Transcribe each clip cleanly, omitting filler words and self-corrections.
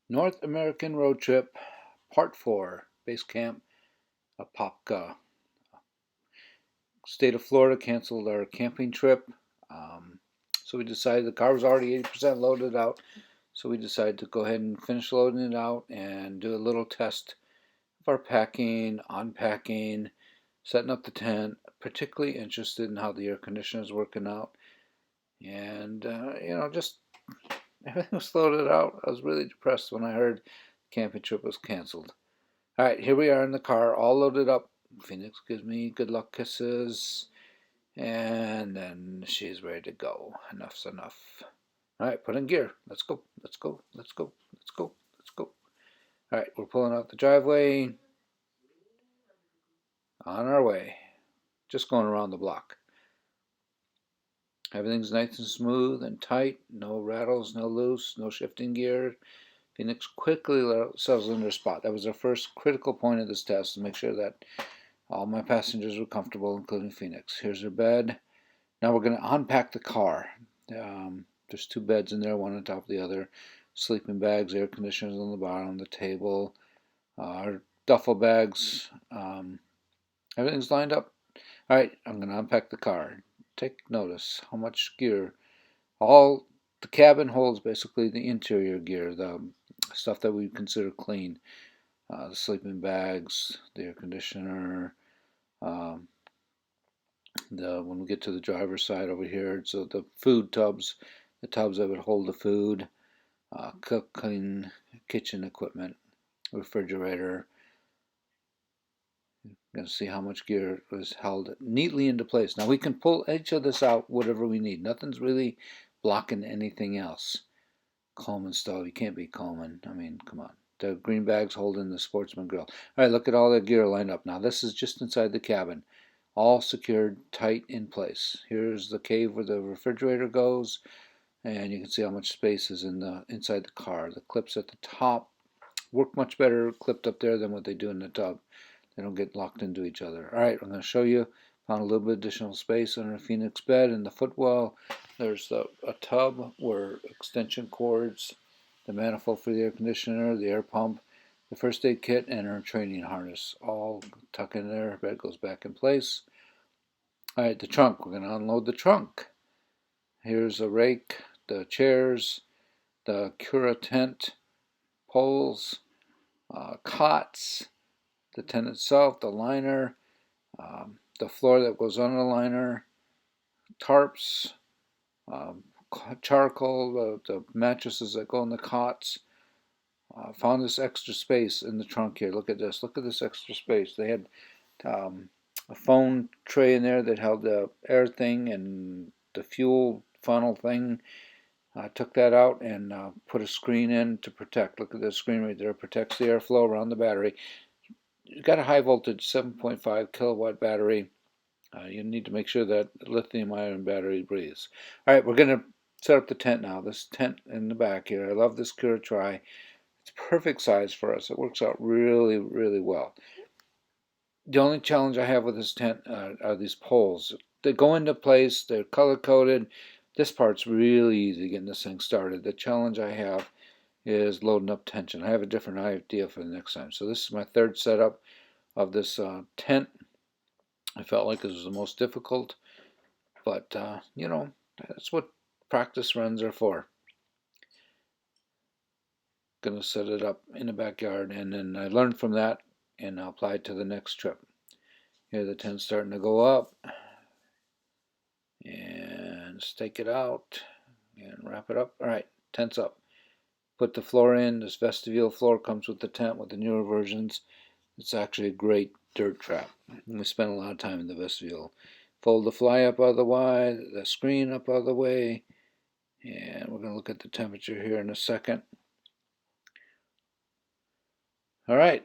North American Road Trip, Part 4, Base Camp, Apopka. State of Florida canceled our camping trip. Um, so we decided the car was already 80% loaded out. So we decided to go ahead and finish loading it out and do a little test of our packing, unpacking, setting up the tent. Particularly interested in how the air conditioner is working out. And, just everything was loaded out. I was really depressed when I heard the camping trip was canceled. All right, here we are in the car, all loaded up. Phoenix gives me good luck kisses, and then she's ready to go. Enough's enough. All right, put in gear. Let's go. Let's go. Let's go. Let's go. Let's go. All right, we're pulling out the driveway. On our way. Just going around the block. Everything's nice and smooth and tight. No rattles, no loose, no shifting gear. Phoenix quickly settles into her spot. That was our first critical point of this test, to make sure that all my passengers were comfortable, including Phoenix. Here's her bed. Now we're going to unpack the car. There's two beds in there, one on top of the other. Sleeping bags, air conditioners on the bottom, the table, our duffel bags. Everything's lined up. All right, I'm going to unpack the car. Take notice how much gear. All the cabin holds basically the interior gear, the stuff that we consider clean. The sleeping bags, the air conditioner, um, when we get to the driver's side over here, so the food tubs, the tubs that would hold the food, cooking, kitchen equipment, refrigerator. You're going to see how much gear was held neatly into place. Now we can pull each of this out whatever we need. Nothing's really blocking anything else. Coleman stove, you can't be Coleman. I mean, come on. The green bags holding the Sportsman grill. All right, look at all that gear lined up. Now this is just inside the cabin, all secured tight in place. Here's the cave where the refrigerator goes, and you can see how much space is inside the car. The clips at the top work much better clipped up there than what they do in the tub. They don't get locked into each other. All right, I'm going to show you. Found a little bit additional space under a Phoenix bed in the footwell. There's a tub where extension cords, the manifold for the air conditioner, the air pump, the first aid kit, and our training harness all tuck in there. Bed goes back in place. All right, the trunk. We're going to unload the trunk. Here's a rake, the chairs, the Crua tent, poles, cots, the tent itself, the liner, the floor that goes on the liner, tarps, um, charcoal, the mattresses that go in the cots. Found this extra space in the trunk here. Look at this. Look at this extra space. They had a phone tray in there that held the air thing and the fuel funnel thing. I took that out and put a screen in to protect. Look at the screen right there. It protects the airflow around the battery. You've got a high voltage 7.5 kilowatt battery. You need to make sure that lithium ion battery breathes. All right, we're going to set up the tent now. This tent in the back here. I love this Crua Tri. It's perfect size for us. It works out really, really well. The only challenge I have with this tent are these poles. They go into place. They're color coded. This part's really easy getting this thing started. The challenge I have is loading up tension. I have a different idea for the next time. So this is my third setup of this tent. I felt like this was the most difficult, but that's what practice runs are for. Gonna set it up in the backyard, and then I learned from that and I'll apply it to the next trip. Here the tent's starting to go up, and stake it out and wrap it up. All right, tent's up. Put the floor in. This vestibule floor comes with the tent with the newer versions. It's actually a great dirt trap. We spent a lot of time in the vestibule. Fold the fly up out of the way, the screen up out of the way, and we're going to look at the temperature here in a second. All right,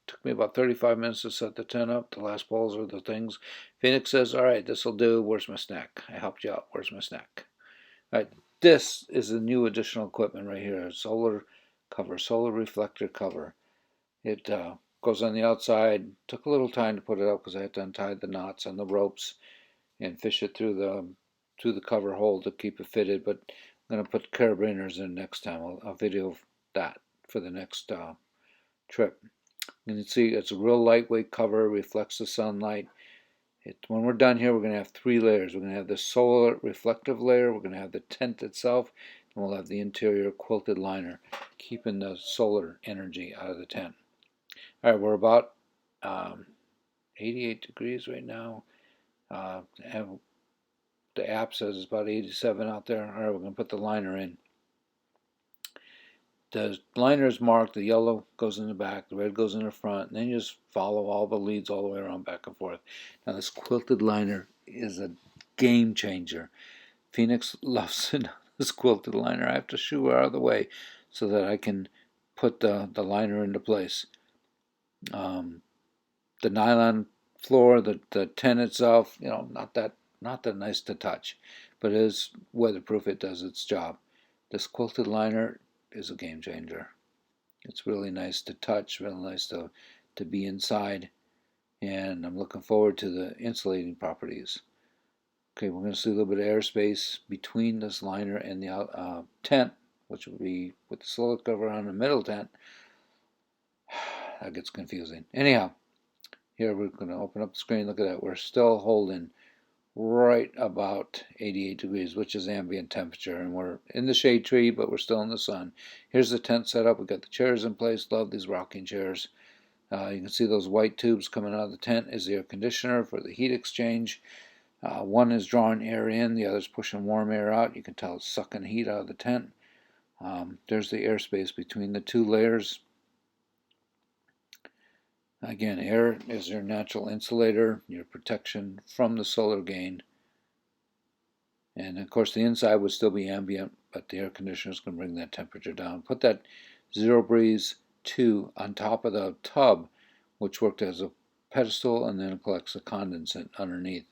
took me about 35 minutes to set the tent up. The last poles are the things. Phoenix says, all right, this will do. Where's my snack? I helped you out. Where's my snack? All right, this is the new additional equipment right here. Solar cover, solar reflector cover. It goes on the outside. Took a little time to put it up because I had to untie the knots on the ropes and fish it through the cover hole to keep it fitted. But I'm going to put carabiners in next time. I'll video that for the next trip. You can see it's a real lightweight cover, reflects the sunlight. When we're done here, we're going to have 3 layers. We're going to have the solar reflective layer, we're going to have the tent itself, and we'll have the interior quilted liner, keeping the solar energy out of the tent. All right, we're about 88 degrees right now. The app says it's about 87 out there. All right, we're going to put the liner in. The liner is marked, the yellow goes in the back, the red goes in the front, and then you just follow all the leads all the way around back and forth. Now this quilted liner is a game changer. Phoenix loves this quilted liner. I have to shoo her out of the way so that I can put the liner into place. The nylon floor, the tent itself, not that nice to touch, but it is weatherproof. It does its job. This quilted liner is a game changer. It's really nice to touch, really nice to be inside, and I'm looking forward to the insulating properties. Okay, we're going to see a little bit of airspace between this liner and the tent, which will be with the slip cover on the middle tent. That gets confusing. Anyhow, here we're going to open up the screen. Look at that. We're still holding right about 88 degrees, which is ambient temperature, and we're in the shade tree, but we're still in the sun. Here's the tent set up. We've got the chairs in place. Love these rocking chairs. You can see those white tubes coming out of the tent is the air conditioner for the heat exchange. One is drawing air in, the other is pushing warm air out. You can tell it's sucking heat out of the tent. There's the airspace between the 2 layers. Again, air is your natural insulator, your protection from the solar gain. And of course the inside would still be ambient, but the air conditioner is going to bring that temperature down. Put that Zero Breeze 2 on top of the tub, which worked as a pedestal, and then it collects the condensate underneath.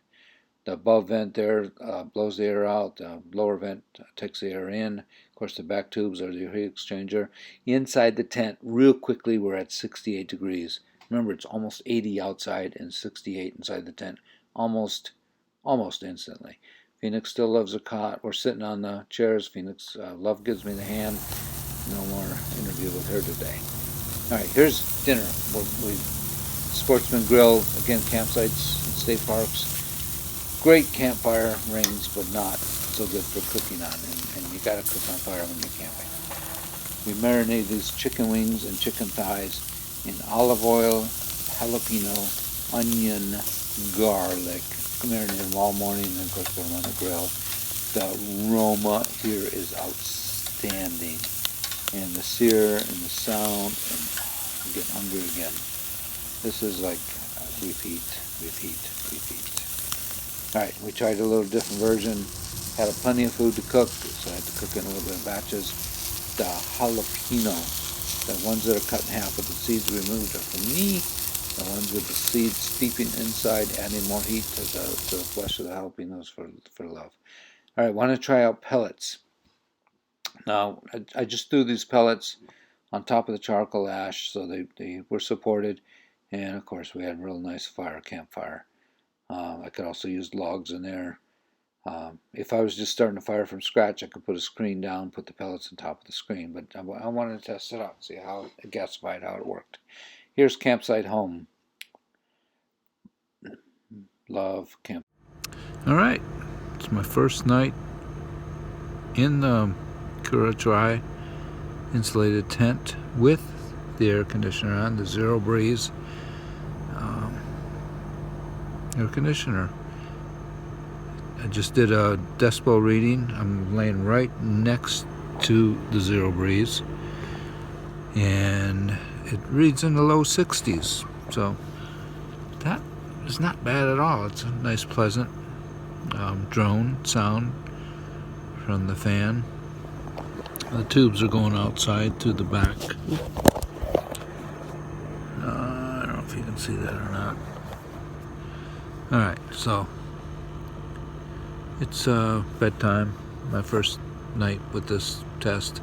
The above vent there blows the air out. The lower vent takes the air in. Of course, the back tubes are the heat exchanger. Inside the tent, real quickly, we're at 68 degrees. Remember, it's almost 80 outside and 68 inside the tent, almost instantly. Phoenix still loves her cot. We're sitting on the chairs. Phoenix love gives me the hand. No more interview with her today. All right, here's dinner. We Sportsman Grill, again, campsites and state parks. Great campfire rings, but not so good for cooking on. And you got to cook on fire when you're camping. We marinate these chicken wings and chicken thighs in olive oil, jalapeno, onion, garlic. Marinate them all morning, and of course put them on the grill. The aroma here is outstanding, and the sear and the sound, and I'm getting hungry again. This is like repeat. All right, we tried a little different version. Had plenty of food to cook, so I had to cook in a little bit of batches. The jalapeno, the ones that are cut in half with the seeds removed are for me. The ones with the seeds steeping inside, adding more heat to the flesh of the jalapenos for love. All right, want to try out pellets. Now, I just threw these pellets on top of the charcoal ash, so they were supported. And, of course, we had a real nice campfire. I could also use logs in there. If I was just starting a fire from scratch, I could put a screen down, put the pellets on top of the screen. But I wanted to test it out, see how it gasified, how it worked. Here's Campsite Home. Love camp. All right, it's my first night in the Crua Tri insulated tent with the air conditioner on, the Zero Breeze air conditioner. I just did a decibel reading. I'm laying right next to the Zero Breeze, and it reads in the low 60s, so that is not bad at all. It's a nice, pleasant drone sound from the fan. The tubes are going outside to the back. I don't know if you can see that or not. Alright, so it's bedtime. My first night with this test.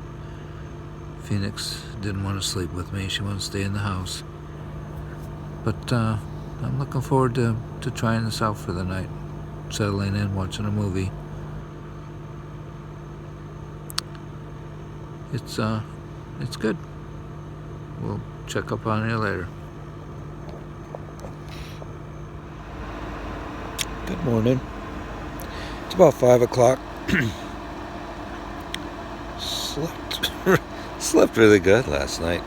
Phoenix didn't want to sleep with me. She wanted to stay in the house. But I'm looking forward to trying this out for the night. Settling in, watching a movie. It's good. we'll check up on you later. Good morning. It's about 5 o'clock. Slept really good last night.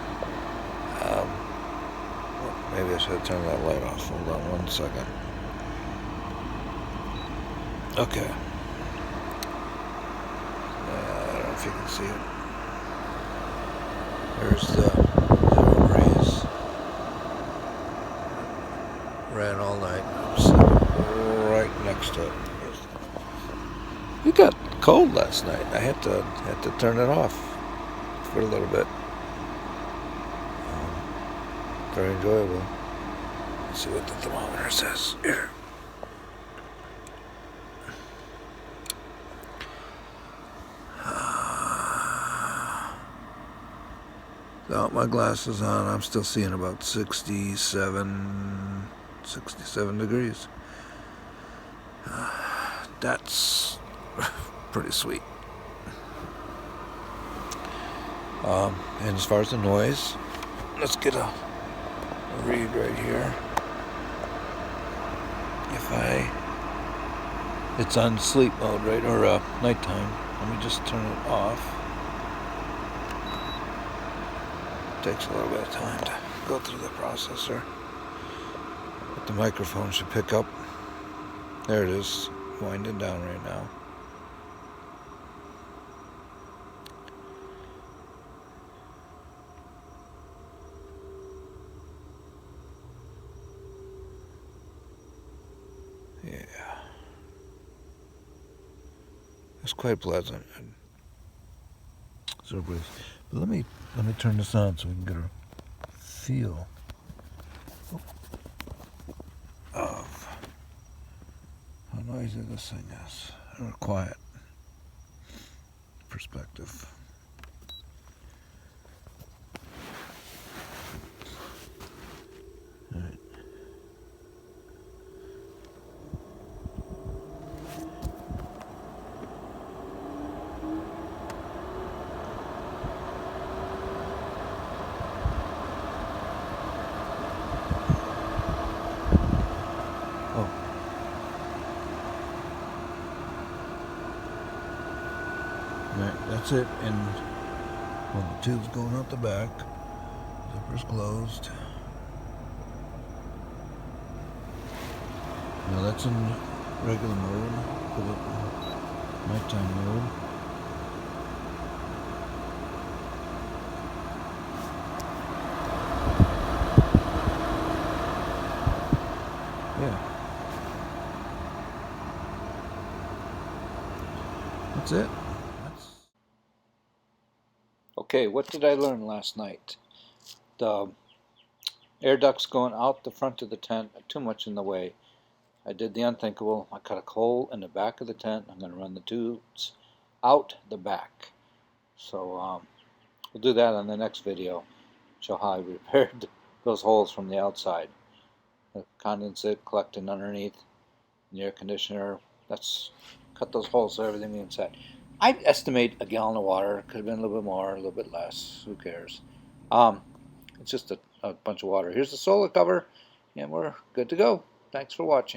Maybe I should turn that light off. Hold on 1 second. Okay. I don't know if you can see it. There's the zero breeze. Ran all night. I'm sitting right next to it. It got cold last night. I had to turn it off for a little bit. Very enjoyable. Let's see what the thermometer says here. Without my glasses on, I'm still seeing about 67 degrees. That's pretty sweet. And as far as the noise, let's get a read right here. It's on sleep mode, right, or nighttime. Let me just turn it off. Takes a little bit of time to go through the processor, but the microphone should pick up. There it is, winding down right now. Yeah, it's quite pleasant. So, but let me turn this on so we can get a feel of how noisy this thing is, or quiet perspective. All right. Right, that's it, and well, the tube's going out the back, zipper's closed. Now that's in regular mode, put it in nighttime mode. Yeah. That's it. Okay, what did I learn last night? The air ducts going out the front of the tent are too much in the way. I did the unthinkable. I cut a hole in the back of the tent. I'm going to run the tubes out the back. So we'll do that on the next video. Show how I repaired those holes from the outside. The condensate collecting underneath the air conditioner. Let's cut those holes so everything inside. I estimate a gallon of water. Could have been a little bit more, a little bit less. Who cares? It's just a bunch of water. Here's the solar cover, and we're good to go. Thanks for watching.